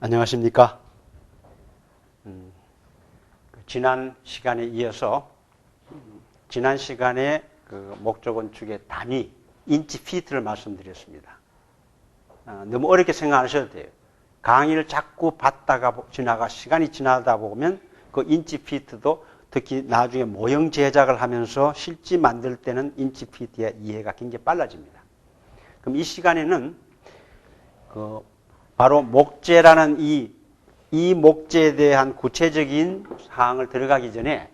안녕하십니까? 지난 시간에 이어서 지난 시간에 그 목조 건축의 단위 인치 피트를 말씀드렸습니다. 너무 어렵게 생각 안 하셔도 돼요. 강의를 자꾸 받다가 시간이 지나다 보면 그 인치 피트도 특히 나중에 모형 제작을 하면서 실제 만들 때는 인치 피트의 이해가 굉장히 빨라집니다. 그럼 이 시간에는 바로 목재라는 이 목재에 대한 구체적인 사항을 들어가기 전에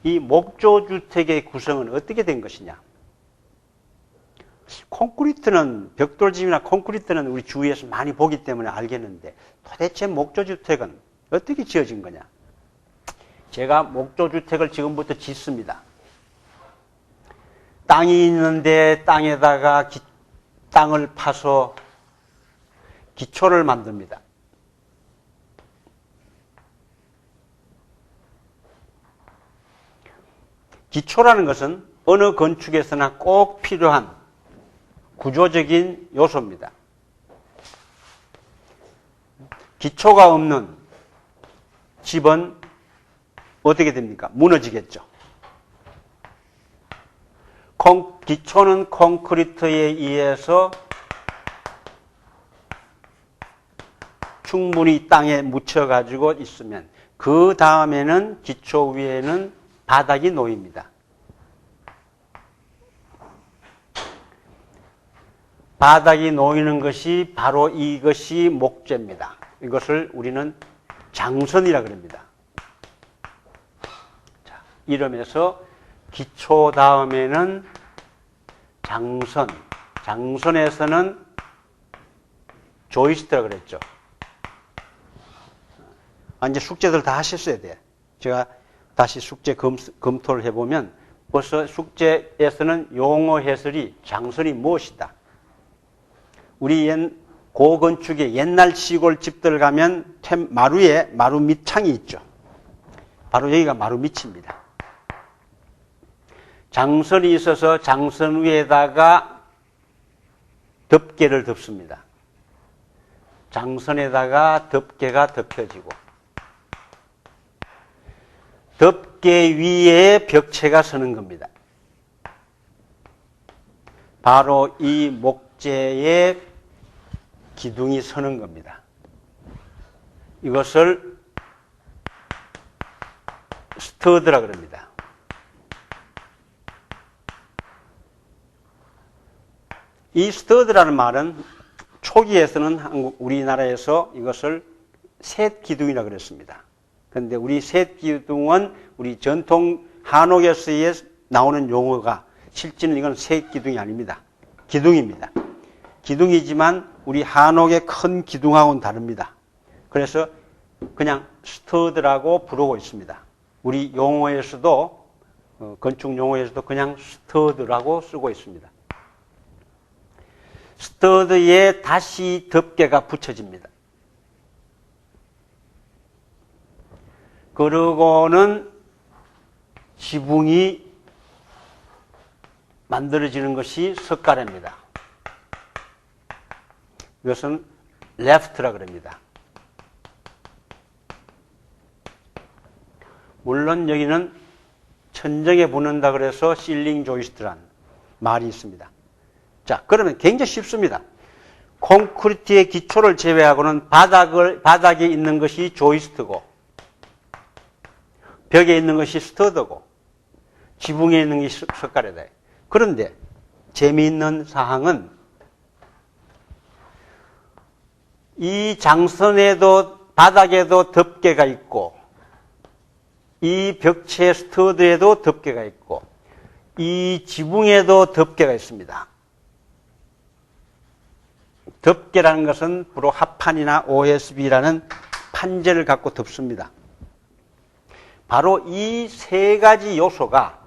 이 목조주택의 구성은 어떻게 된 것이냐. 콘크리트는, 벽돌집이나 콘크리트는 우리 주위에서 많이 보기 때문에 알겠는데 도대체 목조주택은 어떻게 지어진 거냐. 제가 목조주택을 지금부터 짓습니다. 땅이 있는데 땅에다가 땅을 파서 기초를 만듭니다. 기초라는 것은 어느 건축에서나 꼭 필요한 구조적인 요소입니다. 기초가 없는 집은 어떻게 됩니까? 무너지겠죠. 기초는 콘크리트에 의해서 충분히 땅에 묻혀가지고 있으면 그 다음에는 기초 위에는 바닥이 놓입니다. 바닥이 놓이는 것이 바로 이것이 목재입니다. 이것을 우리는 장선이라 그럽니다. 자, 이러면서 기초 다음에는 장선. 장선에서는 조이스트라 그랬죠. 이제 숙제들 다 하셨어야 돼. 제가 다시 숙제 검토를 해보면 벌써 숙제에서는 용어 해설이 장선이 무엇이다. 우리 고건축의 옛날 시골 집들 가면 마루에 마루 밑창이 있죠. 바로 여기가 마루 밑입니다. 장선이 있어서 장선 위에다가 덮개를 덮습니다. 장선에다가 덮개가 덮여지고 덮개 위에 벽체가 서는 겁니다. 바로 이 목재에 기둥이 서는 겁니다. 이것을 스터드라 그럽니다. 이 스터드라는 말은 초기에서는 우리나라에서 이것을 셋 기둥이라 그랬습니다. 그런데 우리 셋 기둥은 우리 전통 한옥에서 나오는 용어가 실제는 이건 셋 기둥이 아닙니다. 기둥입니다. 기둥이지만 우리 한옥의 큰 기둥하고는 다릅니다. 그래서 그냥 스터드라고 부르고 있습니다. 우리 용어에서도 건축 용어에서도 그냥 스터드라고 쓰고 있습니다. 스터드에 다시 덮개가 붙여집니다. 그러고는 지붕이 만들어지는 것이 석가래입니다. 이것은 레프트라 그럽니다. 물론 여기는 천정에 붙는다 그래서 실링 조이스트란 말이 있습니다. 자, 그러면 굉장히 쉽습니다. 콘크리트의 기초를 제외하고는 바닥에 있는 것이 조이스트고 벽에 있는 것이 스터드고 지붕에 있는 것이 석가래다. 그런데 재미있는 사항은 이 장선에도 바닥에도 덮개가 있고 이 벽체 스터드에도 덮개가 있고 이 지붕에도 덮개가 있습니다. 덮개라는 것은 주로 합판이나 OSB라는 판재를 갖고 덮습니다. 바로 이 세 가지 요소가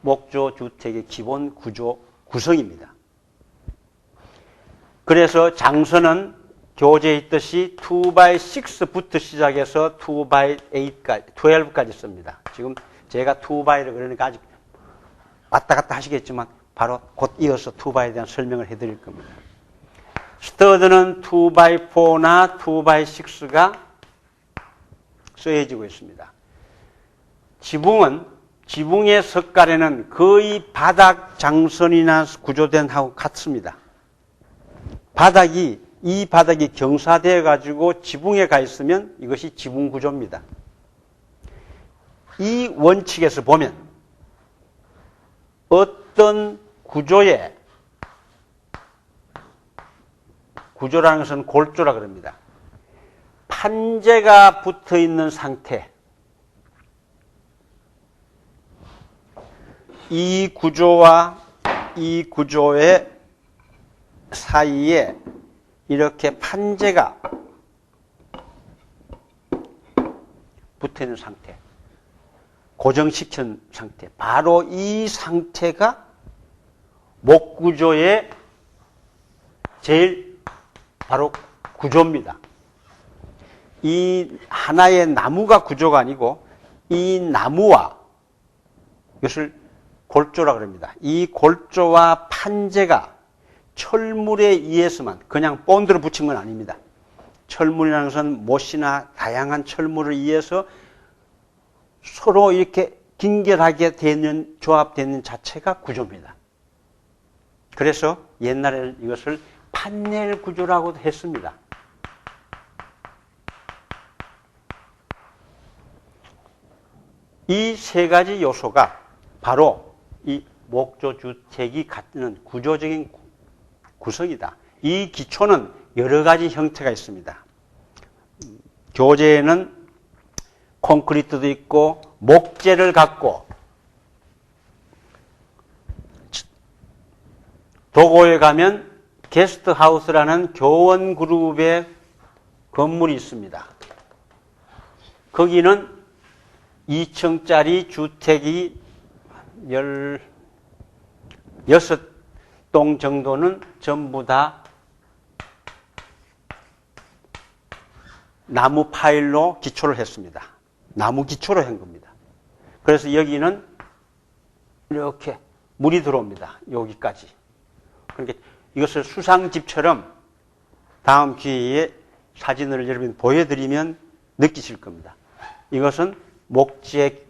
목조 주택의 기본 구성입니다. 그래서 장선은 교재에 있듯이 2x6부터 시작해서 2x8까지, 12까지 씁니다. 지금 제가 2x를 그러니까 아직 왔다 갔다 하시겠지만 바로 곧 이어서 2x에 대한 설명을 해드릴 겁니다. 스터드는 2x4나 2x6가 써해지고 있습니다. 지붕의 석가래는 거의 바닥 장선이나 구조된 하고 같습니다. 이 바닥이 경사되어 가지고 지붕에 가 있으면 이것이 지붕 구조입니다. 이 원칙에서 보면 어떤 구조라는 것은 골조라 그럽니다. 판재가 붙어 있는 상태, 이 구조와 이 구조의 사이에 이렇게 판재가 붙어 있는 상태, 고정시킨 상태, 바로 이 상태가 목구조의 제일 바로 구조입니다. 이 하나의 나무가 구조가 아니고 이 나무와 이것을 골조라고 합니다. 이 골조와 판재가 철물에 의해서만 그냥 본드로 붙인 건 아닙니다. 철물이라는 것은 못이나 다양한 철물을 의해서 서로 이렇게 긴결하게 되는 조합되는 자체가 구조입니다. 그래서 옛날에는 이것을 판넬 구조라고도 했습니다. 이 세 가지 요소가 바로 이 목조주택이 갖는 구조적인 구성이다. 이 기초는 여러 가지 형태가 있습니다. 교재에는 콘크리트도 있고 목재를 갖고, 도고에 가면 게스트하우스라는 교원 그룹의 건물이 있습니다. 거기는 2층짜리 주택이 16동 정도는 전부 다 나무 파일로 기초를 했습니다. 나무 기초로 한 겁니다. 그래서 여기는 이렇게 물이 들어옵니다. 여기까지. 그러니까 이것을 수상집처럼 다음 기회에 사진을 여러분 보여드리면 느끼실 겁니다. 이것은 목재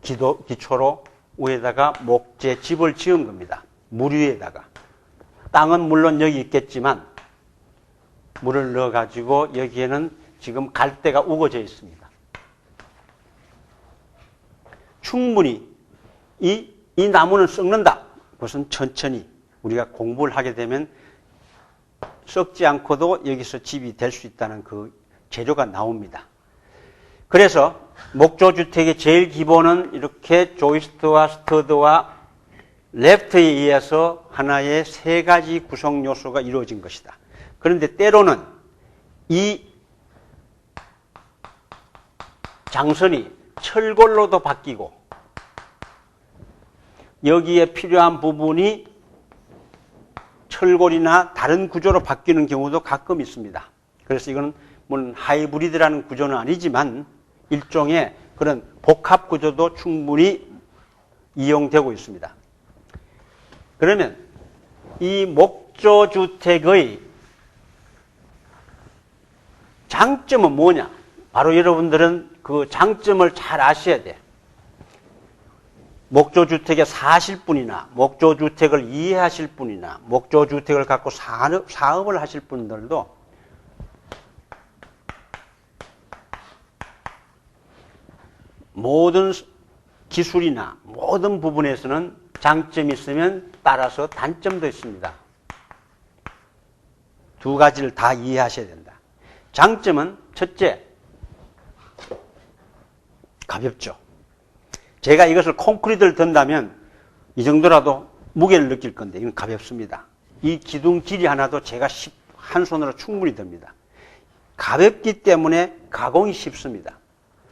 기초로 위에다가 목재 집을 지은 겁니다. 물 위에다가. 땅은 물론 여기 있겠지만 물을 넣어가지고 여기에는 지금 갈대가 우거져 있습니다. 충분히 이 나무는 썩는다. 그것은 천천히 우리가 공부를 하게 되면 썩지 않고도 여기서 집이 될 수 있다는 그 재료가 나옵니다. 그래서 목조주택의 제일 기본은 이렇게 조이스트와 스터드와 래프트에 의해서 하나의 세 가지 구성 요소가 이루어진 것이다. 그런데 때로는 이 장선이 철골로도 바뀌고 여기에 필요한 부분이 철골이나 다른 구조로 바뀌는 경우도 가끔 있습니다. 그래서 이거는 물론 하이브리드라는 구조는 아니지만 일종의 그런 복합 구조도 충분히 이용되고 있습니다. 그러면 이 목조주택의 장점은 뭐냐? 바로 여러분들은 그 장점을 잘 아셔야 돼. 목조주택에 사실 분이나 목조주택을 이해하실 분이나 목조주택을 갖고 사업을 하실 분들도 모든 기술이나 모든 부분에서는 장점이 있으면 따라서 단점도 있습니다. 두 가지를 다 이해하셔야 된다. 장점은 첫째, 가볍죠. 제가 이것을 콘크리트를 든다면 이 정도라도 무게를 느낄 건데 이건 가볍습니다. 이 기둥 길이 하나도 제가 한 손으로 충분히 듭니다. 가볍기 때문에 가공이 쉽습니다.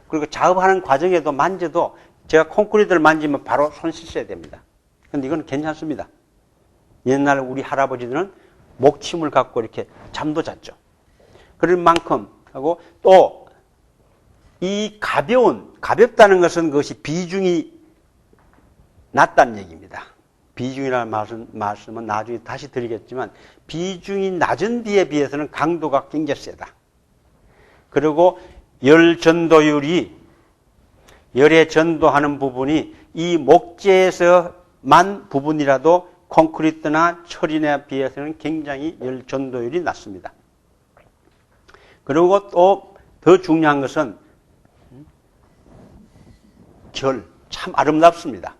그리고 작업하는 과정에도 만져도 제가 콘크리트를 만지면 바로 손 씻어야 됩니다. 그런데 이건 괜찮습니다. 옛날 우리 할아버지들은 목침을 갖고 이렇게 잠도 잤죠. 그럴 만큼 하고 또 이 가볍다는 것은 그것이 비중이 낮다는 얘기입니다. 비중이라는 말씀은 나중에 다시 드리겠지만 비중이 낮은 비에 비해서는 강도가 굉장히 세다. 그리고 열 전도율이 열에 전도하는 부분이 이 목재에서만 부분이라도 콘크리트나 철인에 비해서는 굉장히 열 전도율이 낮습니다. 그리고 또 더 중요한 것은 결, 참 아름답습니다.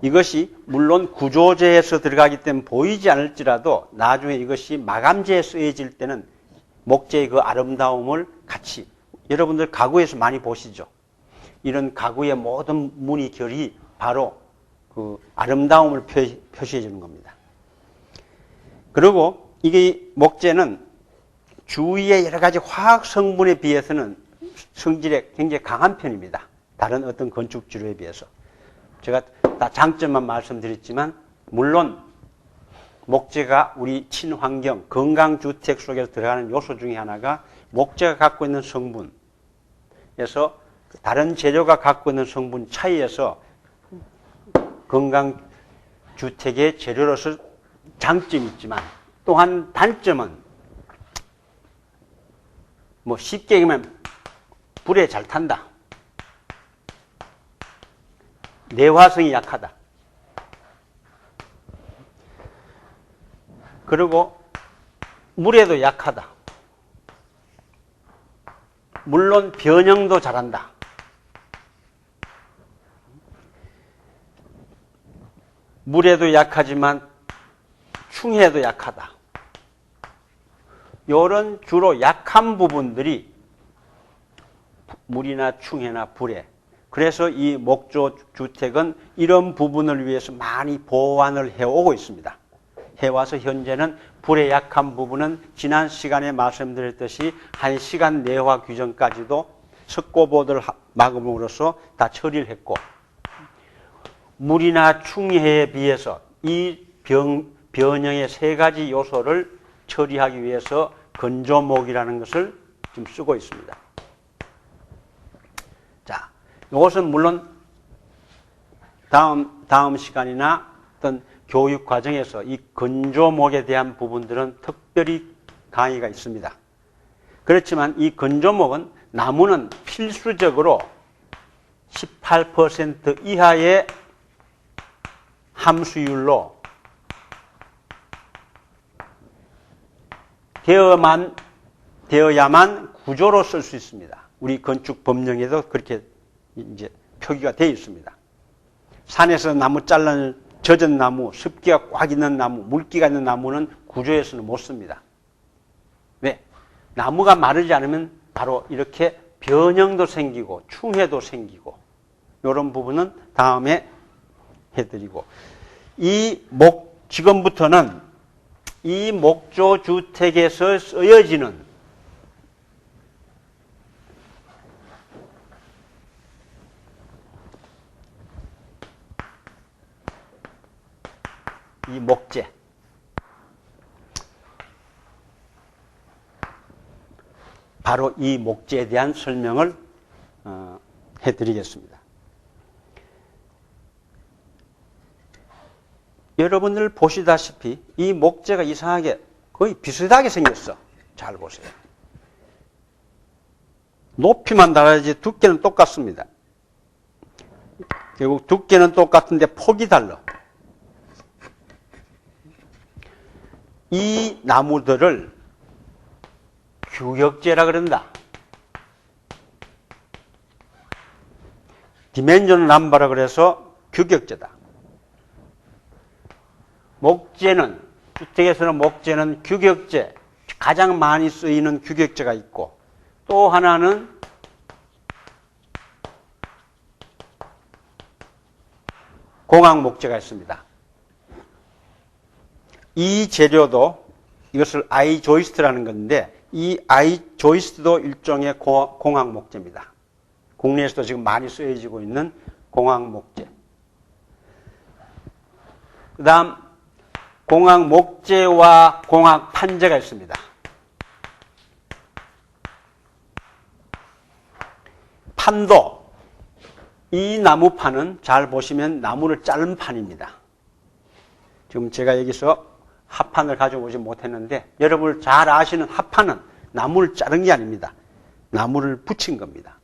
이것이 물론 구조재에서 들어가기 때문에 보이지 않을지라도 나중에 이것이 마감재에 쓰여질 때는 목재의 그 아름다움을 같이 여러분들 가구에서 많이 보시죠. 이런 가구의 모든 무늬 결이 바로 그 아름다움을 표시해 주는 겁니다. 그리고 이게 목재는 주위의 여러 가지 화학 성분에 비해서는 성질이 굉장히 강한 편입니다. 다른 어떤 건축 재료에 비해서. 제가 다 장점만 말씀드렸지만 물론 목재가 우리 친환경 건강주택 속에서 들어가는 요소 중에 하나가 목재가 갖고 있는 성분에서 다른 재료가 갖고 있는 성분 차이에서 건강주택의 재료로서 장점이 있지만 또한 단점은 뭐 쉽게 얘기하면 불에 잘 탄다. 내화성이 약하다. 그리고 물에도 약하다. 물론 변형도 잘한다. 물에도 약하지만 충해도 약하다. 이런 주로 약한 부분들이 물이나 충해나 불에 그래서 이 목조 주택은 이런 부분을 위해서 많이 보완을 해오고 있습니다. 해와서 현재는 불에 약한 부분은 지난 시간에 말씀드렸듯이 1시간 내화 규정까지도 석고보드를 막음으로써 다 처리를 했고 물이나 충해에 비해서 이 변형의 3가지 요소를 처리하기 위해서 건조목이라는 것을 지금 쓰고 있습니다. 자, 이것은 물론 다음 시간이나 어떤 교육 과정에서 이 건조목에 대한 부분들은 특별히 강의가 있습니다. 그렇지만 이 건조목은 나무는 필수적으로 18% 이하의 함수율로 되어야만 구조로 쓸 수 있습니다. 우리 건축 법령에도 그렇게 이제 표기가 되어 있습니다. 산에서 나무 젖은 나무, 습기가 꽉 있는 나무, 물기가 있는 나무는 구조에서는 못 씁니다. 왜? 나무가 마르지 않으면 바로 이렇게 변형도 생기고 충해도 생기고 이런 부분은 다음에 해드리고 지금부터는 이 목조 주택에서 쓰여지는 이 목재 바로 이 목재에 대한 설명을 해드리겠습니다. 여러분들 보시다시피 이 목재가 이상하게 거의 비슷하게 생겼어. 잘 보세요. 높이만 달라지지 두께는 똑같습니다. 결국 두께는 똑같은데 폭이 달라. 이 나무들을 규격재라 그런다. 디멘전 남바라 그래서 규격재다. 목재는 주택에서는 목재는 규격재, 가장 많이 쓰이는 규격재가 있고 또 하나는 공학 목재가 있습니다. 이 재료도 이것을 아이 조이스트라는 건데 이 아이 조이스트도 일종의 공학 목재입니다. 국내에서도 지금 많이 쓰여지고 있는 공학 목재. 그 다음 공학 목재와 공학 판재가 있습니다. 판도, 이 나무판은 잘 보시면 나무를 자른 판입니다. 지금 제가 여기서 합판을 가져오지 못했는데 여러분 잘 아시는 합판은 나무를 자른 게 아닙니다. 나무를 붙인 겁니다.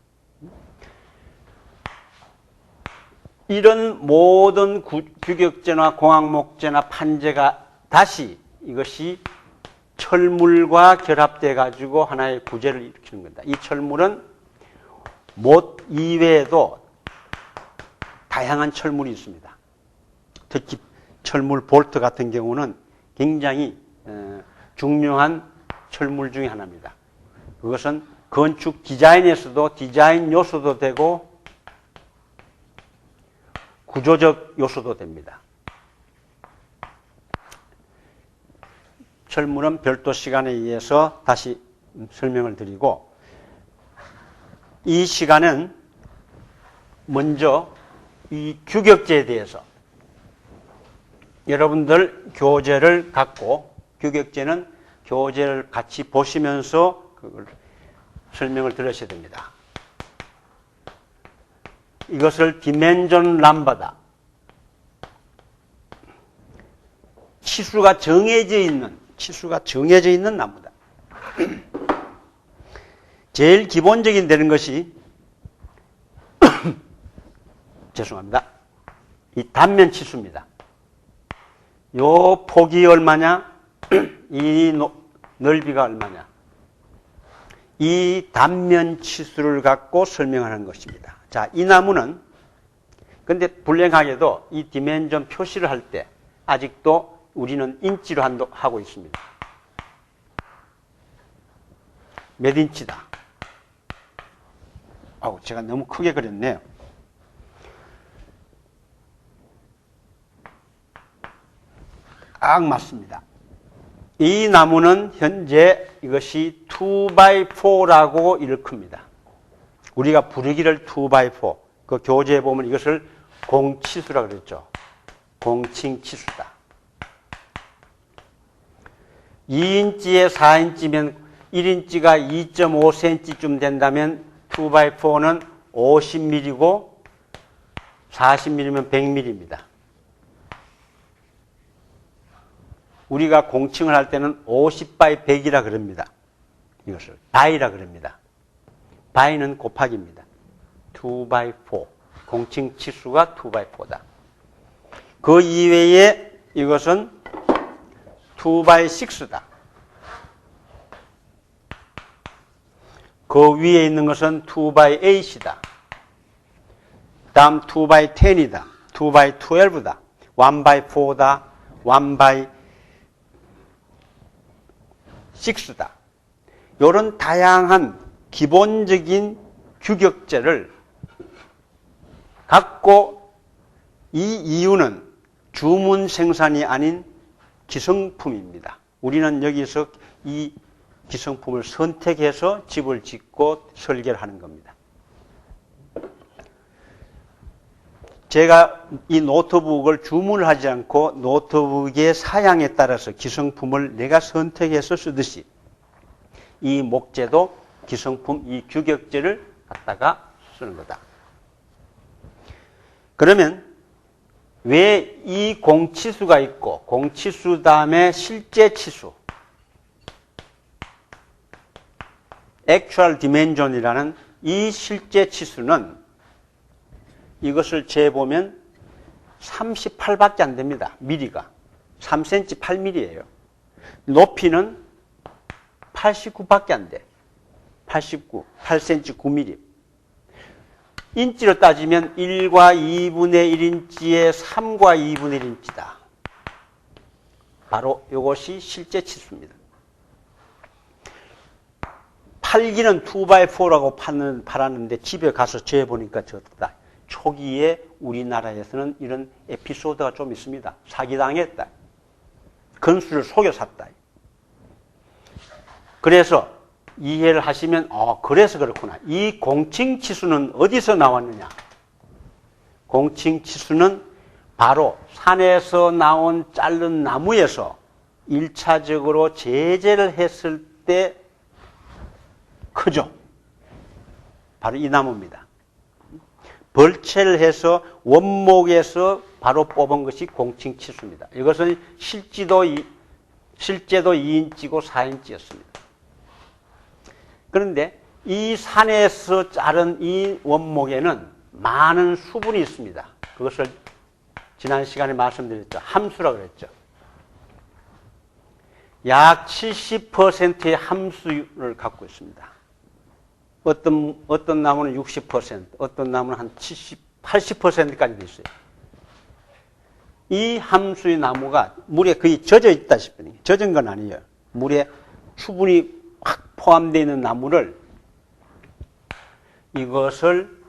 이런 모든 규격제나 공학목제나 판재가 다시 이것이 철물과 결합돼 가지고 하나의 구제를 일으키는 겁니다. 이 철물은 못 이외에도 다양한 철물이 있습니다. 특히 철물 볼트 같은 경우는 굉장히 중요한 철물 중에 하나입니다. 그것은 건축 디자인에서도 디자인 요소도 되고 구조적 요소도 됩니다. 철물은 별도 시간에 의해서 다시 설명을 드리고, 이 시간은 먼저 이 규격제에 대해서 여러분들 교재를 갖고, 규격제는 교재를 같이 보시면서 그걸 설명을 들으셔야 됩니다. 이것을 디멘전 람바다, 치수가 정해져 있는 나무다. 제일 기본적인 되는 것이 죄송합니다. 이 단면 치수입니다. 요 폭이 얼마냐? 이 넓이가 얼마냐? 이 단면 치수를 갖고 설명하는 것입니다. 자, 이 나무는 근데 불행하게도 이 디멘전 표시를 할 때 아직도 우리는 인치로 하고 있습니다. 몇 인치다. 아우, 제가 너무 크게 그렸네요. 딱 맞습니다. 이 나무는 현재 이것이 2x4라고 일컫습니다. 우리가 부르기를 2x4. 그 교재에 보면 이것을 공치수라 그랬죠. 공칭치수다. 2인치에 4인치면 1인치가 2.5cm쯤 된다면 2x4는 50mm고 40mm면 100mm입니다. 우리가 공칭을 할 때는 50x100이라 그럽니다. 이것을 바이라 그럽니다. 바이는 곱하기입니다. 2x4. 공칭 치수가 2x4다. 그 이외에 이것은 2x6다. 그 위에 있는 것은 2x8이다. 다음 2x10이다. 2x12다. 1x4다. 1x6다. 이런 다양한 기본적인 규격제를 갖고, 이 이유는 주문 생산이 아닌 기성품입니다. 우리는 여기서 이 기성품을 선택해서 집을 짓고 설계를 하는 겁니다. 제가 이 노트북을 주문을 하지 않고 노트북의 사양에 따라서 기성품을 내가 선택해서 쓰듯이 이 목재도 기성품, 이 규격제를 갖다가 쓰는 거다. 그러면 왜 이 공치수가 있고 공치수 다음에 실제 치수, actual dimension이라는 이 실제 치수는 이것을 재보면 38밖에 안 됩니다. 미리가. 3cm 8mm예요. 높이는 89밖에 안 돼. 89, 8cm 9mm. 인치로 따지면 1과 2분의 1인치에 3과 2분의 1인치다. 바로 이것이 실제 치수입니다. 팔기는 2x4라고 팔았는데 집에 가서 재보니까 저렇다. 초기에 우리나라에서는 이런 에피소드가 좀 있습니다. 사기당했다. 건수를 속여 샀다. 그래서 이해를 하시면 그래서 그렇구나. 이 공칭치수는 어디서 나왔느냐? 공칭치수는 바로 산에서 나온 자른 나무에서 1차적으로 제재를 했을 때 크죠. 바로 이 나무입니다. 벌채를 해서 원목에서 바로 뽑은 것이 공칭치수입니다. 이것은 실제도 2인치고 4인치였습니다. 그런데 이 산에서 자른 이 원목에는 많은 수분이 있습니다. 그것을 지난 시간에 말씀드렸죠. 함수라고 그랬죠. 약 70%의 함수를 갖고 있습니다. 어떤 나무는 60%, 어떤 나무는 한 70, 80%까지도 있어요. 이 함수의 나무가 물에 거의 젖어 있다시피, 젖은 건 아니에요. 물에 수분이 확 포함되어 있는 나무를 이것을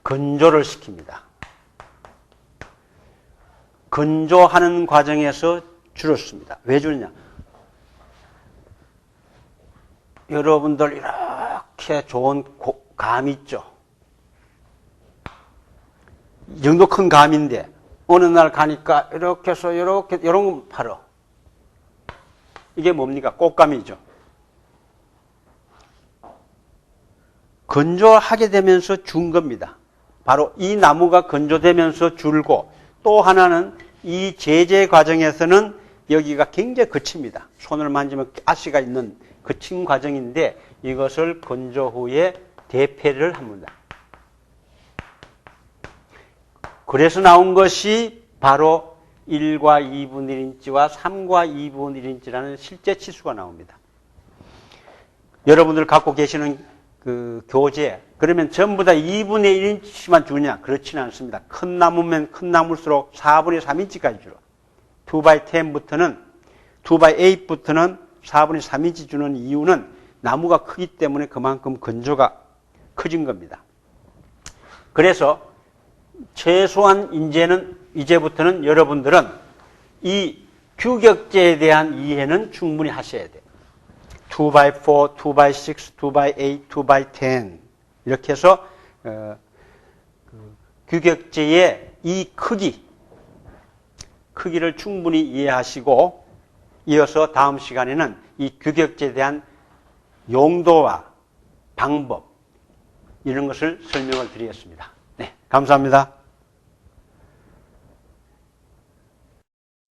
건조를 시킵니다. 건조하는 과정에서 줄었습니다. 왜 주느냐? 여러분들 이렇게 좋은 감 있죠? 이 정도 큰 감인데 어느 날 가니까 이렇게 해서 이런 거 팔어. 이게 뭡니까? 꽃감이죠. 건조하게 되면서 준 겁니다. 바로 이 나무가 건조되면서 줄고, 또 하나는 이 제재 과정에서는 여기가 굉장히 거칩니다. 손을 만지면 가시가 있는 거친 과정인데 이것을 건조 후에 대패를 합니다. 그래서 나온 것이 바로 1과 2분의 1인치와 3과 2분의 1인치라는 실제 치수가 나옵니다. 여러분들 갖고 계시는 그 교재, 그러면 전부 다 2분의 1인치만 주냐? 그렇지는 않습니다. 큰 나무면 큰 나무일수록 4분의 3인치까지 줄어. 2x10부터는, 2x8부터는 4분의 3인치 주는 이유는 나무가 크기 때문에 그만큼 건조가 커진 겁니다. 그래서 최소한 이제부터는 여러분들은 이 규격제에 대한 이해는 충분히 하셔야 돼요. 2x4, 2x6, 2x8, 2x10 이렇게 해서 규격제의 이 크기를 충분히 이해하시고, 이어서 다음 시간에는 이 규격제에 대한 용도와 방법, 이런 것을 설명을 드리겠습니다. 네, 감사합니다.